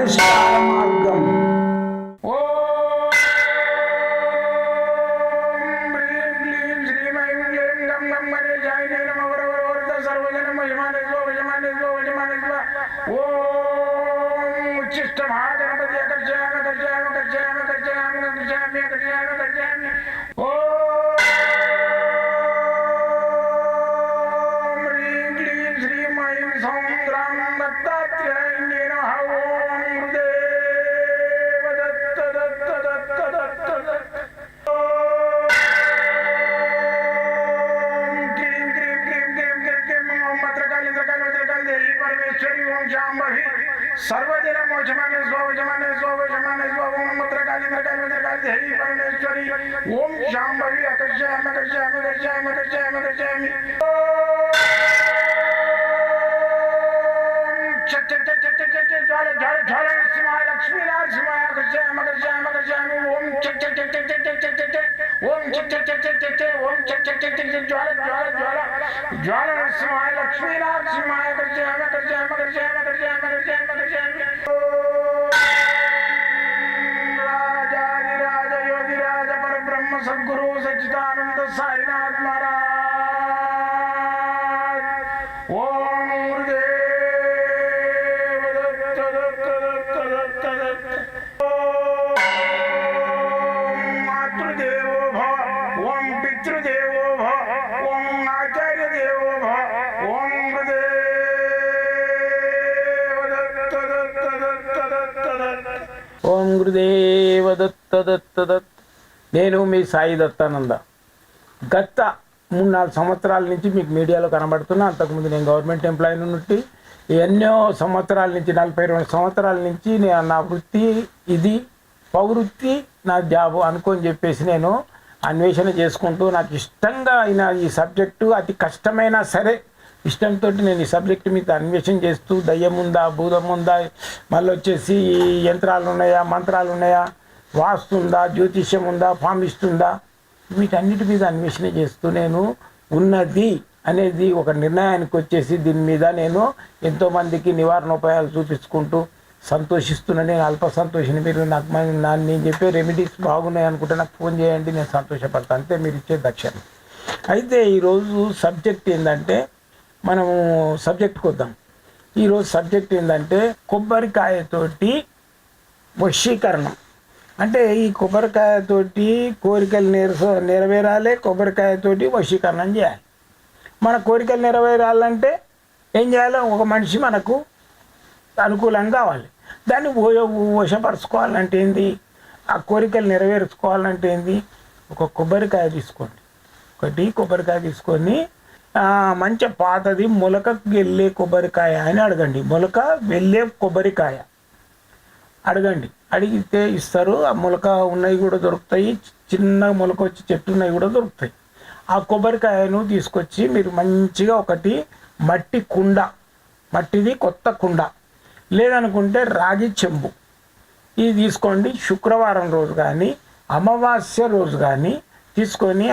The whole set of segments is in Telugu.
పరిష్కార మార్గం. सर्वजन मोचमाने स्वजमाने स्वजमाने स्वम मुद्रकाली मृकाली मृकाली देवी परमेश्वरी ओम शांभवी अकर्षयामि अकर्षयामि अकर्षयामि अकर्षयामि अकर्षयामि चट चट चट चट चट ज्वाल ज्वाल ज्वाल नरसिंहाय लक्ष्मी नरसिंहाय अकर्षयामि अकर्षयामि अकर्षयामि ओम चट चट चट चट चट चट चट ओम चट चट चट चट चट ओम चट चट चट चट ज्वाल ज्वाल ज्वाल ज्वाल नरसिंहाय लक्ष्मी नरसिंहाय अकर्षयामि अकर्षयामि अकर्षयामि अकर्षयामि अकर्षयामि अकर्षयामि राजाधिराज योगिराज परब्रह्म सद्गुरु सच्चिदानंद साईनाथ महाराज ओम गुरुदेव दत्त दत्त दत्त दत्त दत्त ओम मातृदेवो भव ओम पितृदेवो भव ओम आचार्य देवो भव ओम ఓం గురుదేవ దత్త దత్త దత్. నేను మీ సాయి దత్తానంద. గత 3-4 సంవత్సరాల నుంచి మీకు మీడియాలో కనబడుతున్నా. అంతకుముందు నేను గవర్నమెంట్ ఎంప్లాయీ నుండి ఎన్నో సంవత్సరాల నుంచి 42 సంవత్సరాల నుంచి నా వృత్తి ఇది, పౌవృత్తి నా జాబు అనుకొని చెప్పేసి నేను అన్వేషణ చేసుకుంటూ నాకు ఇష్టంగా అయిన ఈ సబ్జెక్టు అతి కష్టమైనా సరే ఇష్టంతో నేను ఈ సబ్జెక్ట్ మీద అన్వేషణ చేస్తూ దయ్యం ఉందా, భూతం ఉందా, మళ్ళీ వచ్చేసి యంత్రాలు ఉన్నాయా, మంత్రాలు ఉన్నాయా, వాస్తు ఉందా, జ్యోతిష్యం ఉందా, ఫామిస్ట్ ఉందా, వీటన్నిటి మీద అన్వేషణ చేస్తూ నేను ఉన్నది అనేది ఒక నిర్ణయానికి వచ్చేసి దీని మీద నేను ఎంతోమందికి నివారణోపాయాలు చూపించుకుంటూ సంతోషిస్తున్నా. నేను అల్ప సంతోషిని. మీరు నాకు నేను చెప్పే రెమెడీస్ బాగున్నాయి అనుకుంటే నాకు ఫోన్ చేయండి, నేను సంతోషపడతాను. అంతే మీరు ఇచ్చే దక్షిణ. అయితే ఈరోజు సబ్జెక్ట్ ఏంటంటే, మనము సబ్జెక్ట్కి వద్దాం. ఈరోజు సబ్జెక్ట్ ఏంటంటే కొబ్బరికాయతోటి వశీకరణం. అంటే ఈ కొబ్బరికాయతోటి కోరికలు నెరవేరాలి, కొబ్బరికాయతోటి వశీకరణం చేయాలి. మన కోరికలు నెరవేరాలంటే ఏం చేయాలి? ఒక మనిషి మనకు అనుకూలంగా కావాలి. దాన్ని వశపరచుకోవాలంటే ఏంది? ఆ కోరికలు నెరవేర్చుకోవాలంటే ఏంది? ఒక కొబ్బరికాయ తీసుకోండి. ఒకటి కొబ్బరికాయ తీసుకొని మంచి పాతది మొలకకు వెళ్ళే కొబ్బరికాయ అని అడగండి. మొలక వెళ్ళే కొబ్బరికాయ అడగండి. అడిగితే ఇస్తారు. ఆ మొలక ఉన్నవి కూడా దొరుకుతాయి, చిన్న మొలక వచ్చి చెట్టు ఉన్నవి కూడా దొరుకుతాయి. ఆ కొబ్బరికాయను తీసుకొచ్చి మీరు మంచిగా ఒకటి మట్టి కుండ, మట్టిది కొత్త కుండ, లేదనుకుంటే రాగి చెంబు ఇది తీసుకోండి. శుక్రవారం రోజు కానీ అమావాస్య రోజు కానీ తీసుకొని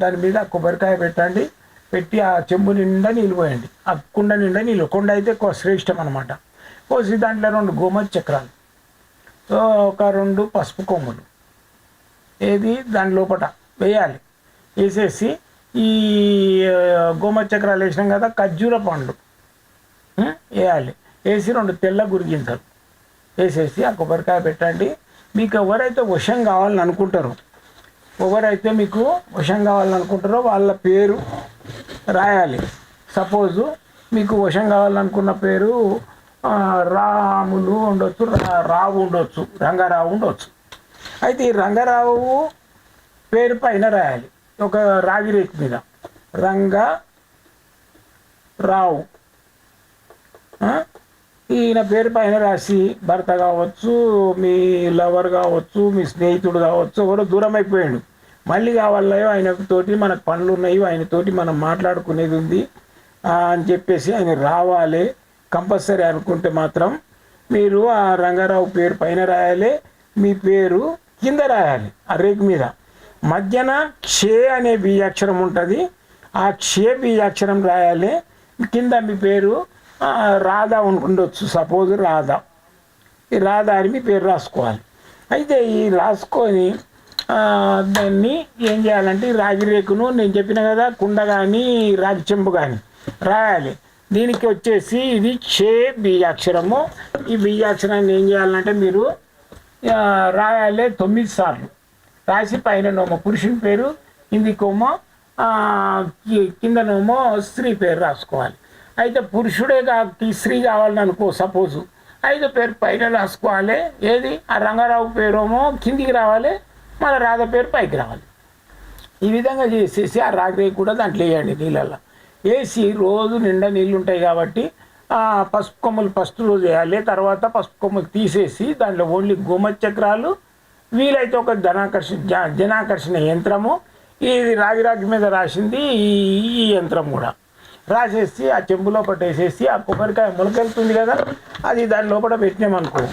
దాని మీద కొబ్బరికాయ పెట్టండి. పెట్టి ఆ చెంబు నిండా నీళ్ళు పోయండి. ఆ కుండ నిండా నీళ్ళు, కుండ అయితే శ్రేష్టం అనమాట. పోసి దాంట్లో 2 గోమతి చక్రాలు, ఒక 2 పసుపు కొమ్ములు ఏది దాని లోపల వేయాలి. వేసేసి ఈ గోమతి చక్రాలు వేసినాం కదా, ఖర్జూర పండ్లు వేయాలి. వేసి 2 తెల్ల గురిగింతలు వేసేసి ఆ కొబ్బరికాయ పెట్టండి. మీకు ఎవరైతే వశం కావాలని అనుకుంటారో, ఎవరైతే మీకు వశం కావాలనుకుంటారో వాళ్ళ పేరు రాయాలి. సపోజు మీకు వశం కావాలనుకున్న పేరు రాములు ఉండొచ్చు, రావు ఉండొచ్చు, రంగారావు ఉండొచ్చు. అయితే ఈ రంగారావు పేరు పైన రాయాలి. ఒక రాగి రేకు మీద రంగారావు ఈయన పేరు పైన రాసి, భర్త కావచ్చు, మీ లవర్ కావచ్చు, మీ స్నేహితుడు కావచ్చు, ఎవరో దూరం అయిపోయాడు, మళ్ళీ కావాలయో ఆయనతోటి మనకు పనులు ఉన్నాయి, ఆయనతోటి మనం మాట్లాడుకునేది ఉంది అని చెప్పేసి ఆయన రావాలి కంపల్సరీ అనుకుంటే మాత్రం మీరు ఆ రంగారావు పేరు పైన రాయాలి, మీ పేరు కింద రాయాలి. ఆ రేకు మీద మధ్యన క్షే అనే బీజాక్షరం ఉంటుంది, ఆ క్షే బీజాక్షరం రాయాలి. కింద మీ పేరు రాధా ఉండొచ్చు, సపోజ్ రాధా. ఈ రహదారి మీ పేరు రాసుకోవాలి. అయితే ఈ రాసుకొని దాన్ని ఏం చేయాలంటే ఈ రాగి రేకును నేను చెప్పిన కదా కుండ కానీ రాగి చెంబు కానీ రాయాలి. దీనికి వచ్చేసి ఇది చే బీజాక్షరము. ఈ బీజాక్షరాన్ని ఏం చేయాలంటే మీరు రాయాలి 9 సార్లు. రాసి పైన నోమో పురుషుని పేరు, కిందికోమో కిందనేమో స్త్రీ పేరు రాసుకోవాలి. అయితే పురుషుడే స్త్రీ కావాలని అనుకో సపోజు, అయితే పేరు పైన రాసుకోవాలి. ఏది ఆ రంగారావు పేరేమో కిందికి రావాలి, మళ్ళీ రాధ పేరు పైకి రావాలి. ఈ విధంగా చేసేసి ఆ రాగి కూడా దాంట్లో వేయండి. నీళ్ళల్లో వేసి రోజు నిండా నీళ్ళు ఉంటాయి కాబట్టి పసుపు కొమ్మలు ఫస్ట్ రోజు వేయాలి. తర్వాత పసుపు కొమ్మలు తీసేసి దాంట్లో ఓన్లీ గోమచక్రాలు, వీలైతే ఒక జనాకర్షణ యంత్రము, ఇది రాగి మీద రాసింది ఈ యంత్రం కూడా రాసేసి ఆ చెంబు లోపల వేసేసి ఆ కొబ్బరికాయ మొలకెళ్తుంది కదా అది దాని లోపల పెట్టినామనుకో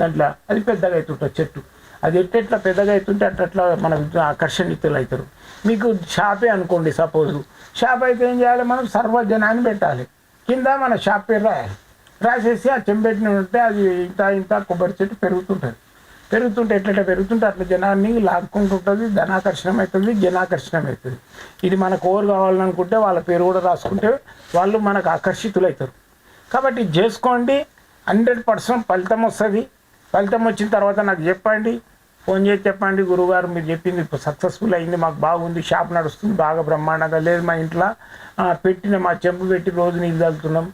దాంట్లో అది పెద్దగా అవుతుంటుంది చెట్టు. అది ఎట్లా పెద్దగా అవుతుంటే అట్లా మన ఆకర్షణీయులు అవుతారు. మీకు షాపే అనుకోండి సపోజు, షాప్ అయితే ఏం చేయాలి, మనం సర్వజనాన్ని పెట్టాలి. కింద మన షాప్ పేరు రాయాలి. రాసేసి ఆ చెంబెట్టిన ఉంటే అది ఇంత కొబ్బరి చెట్టు పెరుగుతుంటే ఎట్లా పెరుగుతుంటే అట్లా జనాన్ని లాక్కుంటుంటుంది. ధనాకర్షణం అవుతుంది, జనాకర్షణం అవుతుంది. ఇది మనకు ఓరు కావాలనుకుంటే వాళ్ళ పేరు కూడా రాసుకుంటే వాళ్ళు మనకు ఆకర్షితులు అవుతారు. కాబట్టి ఇది చేసుకోండి, 100% ఫలితం వస్తుంది. ఫలితం వచ్చిన తర్వాత నాకు చెప్పండి, ఫోన్ చేసి చెప్పండి, గురువుగారు మీరు చెప్పింది ఇప్పుడు సక్సెస్ఫుల్ అయింది, మాకు బాగుంది, షాప్ నడుస్తుంది బాగా బ్రహ్మాండంగా. లేదు మా ఇంట్లో పెట్టిన మా చెంపు పెట్టి రోజు నీళ్ళు చల్లుతున్నాం,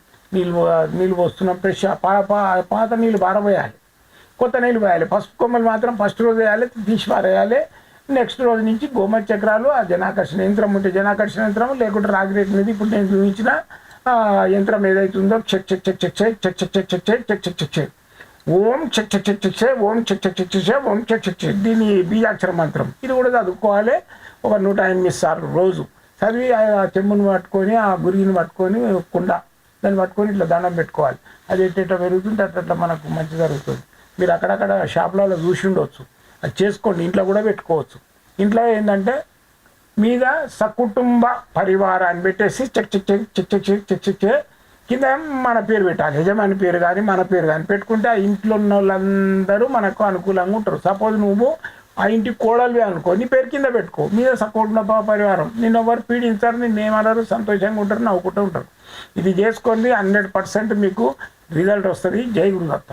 నీళ్ళు పోస్తున్నాం, ఫ్రెష్ పాత నీళ్ళు పారబోయాలి, కొత్త నీళ్ళు పోయాలి. పసుపు కొమ్మలు మాత్రం ఫస్ట్ రోజు వేయాలి, తీసి పారేయాలి. నెక్స్ట్ రోజు నుంచి గోమతి చక్రాలు, ఆ జనాకర్షణ యంత్రం ఉంటే జనాకర్షణ యంత్రం, లేకుంటే రాగి రేటు మీద ఇప్పుడు నేను చూపించిన యంత్రం ఏదైతుందో చెక్ check check check check check check check check check check check check చెక్ ఓం చెక్ చెక్ చెక్ చెక్ చెక్ ఓం చెక్ చెక్ చెక్ చెక్ ఓం చెక్ చెక్ చెక్. దీని బీజాక్షర మంత్రం ఇది కూడా చదువుకోవాలి ఒక 108 సార్లు రోజు చదివి ఆ చెంబుని పట్టుకొని ఆ గురిగిని పట్టుకొని కుండ దాన్ని పట్టుకొని ఇట్లా దండం పెట్టుకోవాలి. అది ఎట్లా పెరుగుతుంటే అట్లా మనకు మంచి జరుగుతుంది. మీరు అక్కడక్కడ షాపులలో చూసి ఉండవచ్చు, అది చేసుకోండి. ఇంట్లో కూడా పెట్టుకోవచ్చు. ఇంట్లో ఏంటంటే మీద సకుటుంబ పరివారాన్ని పెట్టేసి check check check check check check check check check కింద మన పేరు పెట్టాలి. యజమాని పేరు కానీ మన పేరు కానీ పెట్టుకుంటే ఆ ఇంట్లో ఉన్న వాళ్ళందరూ మనకు అనుకూలంగా ఉంటారు. సపోజ్ నువ్వు ఆ ఇంటి కోడలివి అనుకో, నీ పేరు కింద పెట్టుకో, మీద సకుటుంబ పరివారం, నిన్ను ఎవరు పీడించారు, నిన్నేమన్నారు, సంతోషంగా ఉంటారు, నవ్వుకుంటూ ఉంటారు. ఇది చేసుకోండి, 100% మీకు రిజల్ట్ వస్తుంది. జై గురుదత్త.